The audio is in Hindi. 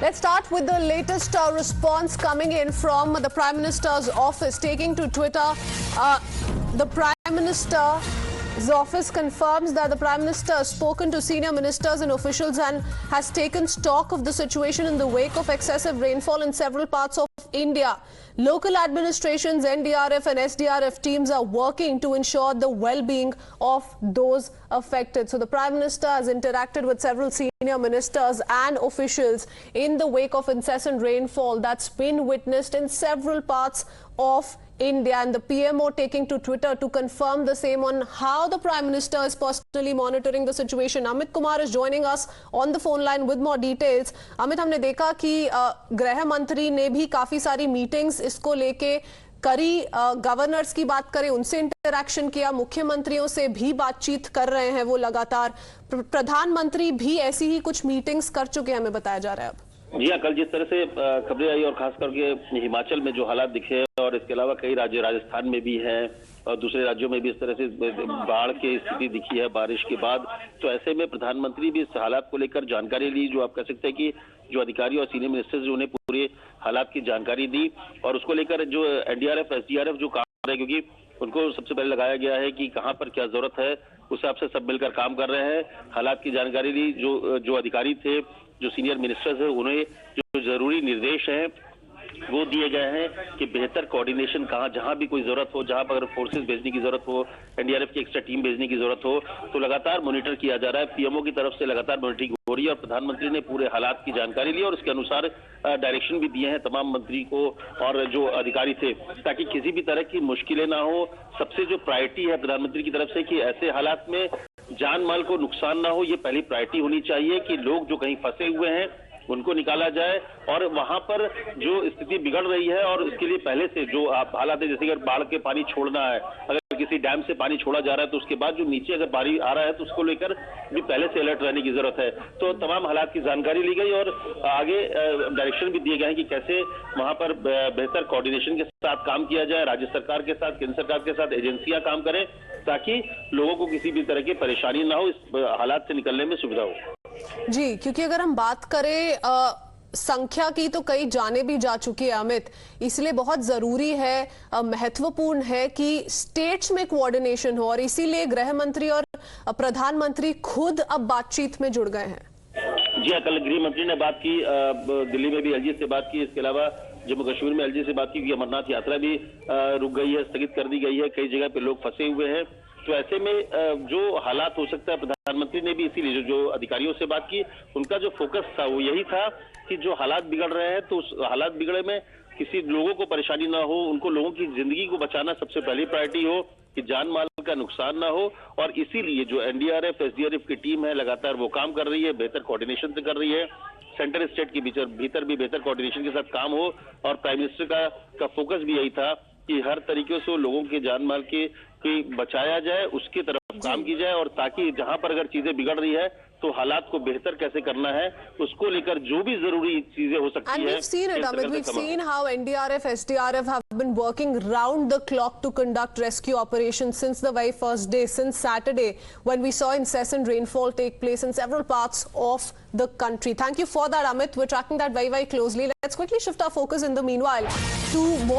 Let's start with the latest response coming in from the Prime Minister's office. Taking to Twitter, the Prime Minister's office confirms that the Prime Minister has spoken to senior ministers and officials and has taken stock of the situation in the wake of excessive rainfall in several parts of India. Local administrations, NDRF and SDRF teams are working to ensure the well-being of those affected. So the Prime Minister has interacted with several senior ministers and officials in the wake of incessant rainfall that's been witnessed in several parts of India, and the PMO taking to Twitter to confirm the same on how the Prime Minister is personally monitoring the situation. Amit Kumar is joining us on the phone line with more details. Amit, हमने देखा कि गृह मंत्री ने भी काफी सारी मीटिंग्स इसको लेके करी, गवर्नर्स की बात करें उनसे इंटरैक्शन किया, मुख्यमंत्रियों से भी बातचीत कर रहे हैं वो लगातार, प्रधानमंत्री भी ऐसी ही कुछ मीटिंग्स कर चुके हैं, हमें बताया जा रहा है अब। जी हाँ, कल जिस तरह से खबरें आई और खास करके हिमाचल में जो हालात दिखे और इसके अलावा कई राज्य राजस्थान में भी हैं और दूसरे राज्यों में भी इस तरह से बाढ़ की स्थिति दिखी है बारिश के बाद, तो ऐसे में प्रधानमंत्री भी इस हालात को लेकर जानकारी ली, जो आप कह सकते हैं कि जो अधिकारी और सीनियर मिनिस्टर्स उन्हें पूरे हालात की जानकारी दी और उसको लेकर जो एनडीआरएफ एसडीआरएफ जो काम कर रहे हैं, क्योंकि उनको सबसे पहले लगाया गया है कि कहाँ पर क्या जरूरत है, उस हिसाब से सब मिलकर काम कर रहे हैं, हालात की जानकारी ली। जो अधिकारी थे, जो सीनियर मिनिस्टर्स हैं, उन्हें जो जरूरी निर्देश हैं वो दिए गए हैं कि बेहतर कोऑर्डिनेशन कहाँ, जहां भी कोई जरूरत हो, जहां पर अगर फोर्सेस भेजने की जरूरत हो, एनडीआरएफ की एक्स्ट्रा टीम भेजने की जरूरत हो, तो लगातार मॉनिटर किया जा रहा है। पीएमओ की तरफ से लगातार मॉनिटरिंग हो रही है और प्रधानमंत्री ने पूरे हालात की जानकारी ली और उसके अनुसार डायरेक्शन भी दिए हैं तमाम मंत्री को और जो अधिकारी थे, ताकि किसी भी तरह की मुश्किलें ना हो। सबसे जो प्रायोरिटी है प्रधानमंत्री की तरफ से कि ऐसे हालात में जान माल को नुकसान ना हो, ये पहली प्रायोरिटी होनी चाहिए कि लोग जो कहीं फंसे हुए हैं उनको निकाला जाए और वहां पर जो स्थिति बिगड़ रही है और इसके लिए पहले से जो हालात है, जैसे अगर बाढ़ के पानी छोड़ना है, अगर किसी डैम से पानी छोड़ा जा रहा है तो उसके बाद जो नीचे अगर बाढ़ आ रहा है तो उसको लेकर भी पहले से अलर्ट रहने की जरूरत है। तो तमाम हालात की जानकारी ली गई और आगे डायरेक्शन भी दिए गए हैं कि कैसे वहां पर बेहतर कोऑर्डिनेशन के साथ काम किया जाए, राज्य सरकार के साथ, केंद्र सरकार के साथ एजेंसियां काम करें ताकि लोगों को किसी भी तरह की परेशानी ना हो, इस हालात से निकलने में सुविधा हो। जी, क्योंकि अगर हम बात करें संख्या की तो कई जाने भी जा चुकी है अमित, इसलिए बहुत जरूरी है, महत्वपूर्ण है कि स्टेट्स में कोऑर्डिनेशन हो और इसीलिए गृह मंत्री और प्रधानमंत्री खुद अब बातचीत में जुड़ गए हैं। जी हाँ, कल गृह मंत्री ने बात की, दिल्ली में भी एलजी से बात की, इसके अलावा जम्मू कश्मीर में एलजी से बात की कि अमरनाथ यात्रा भी रुक गई है, स्थगित कर दी गई है, कई जगह पे लोग फंसे हुए हैं। तो ऐसे में जो हालात हो सकता है, प्रधानमंत्री ने भी इसीलिए जो अधिकारियों से बात की, उनका जो फोकस था वो यही था कि जो हालात बिगड़ रहे हैं तो उस हालात बिगड़े में किसी लोगों को परेशानी ना हो, उनको लोगों की जिंदगी को बचाना सबसे पहली प्रायोरिटी हो, कि जान माल का नुकसान ना हो। और इसीलिए जो एनडीआरएफ एसडीआरएफ की टीम है लगातार वो काम कर रही है, बेहतर कोऑर्डिनेशन से कर रही है, सेंटर स्टेट के भीतर भी बेहतर कोऑर्डिनेशन के साथ काम हो। और प्राइम मिनिस्टर का फोकस भी यही था कि हर तरीके से लोगों के जान माल के बचाया जाए, उसकी तरफ काम की जाए और ताकि जहां पर अगर चीजें बिगड़ रही है तो हालात को बेहतर कैसे करना है उसको लेकर जो भी जरूरी चीजें हो सकती है। And we've seen it, Amit. We've seen how NDRF, SDRF have been working round the clock to conduct rescue operations since the very first day, since Saturday, when we saw incessant rainfall take place in several parts of the country. Thank you for that, Amit. We're tracking that very, very closely. Let's quickly shift our focus in the meanwhile to more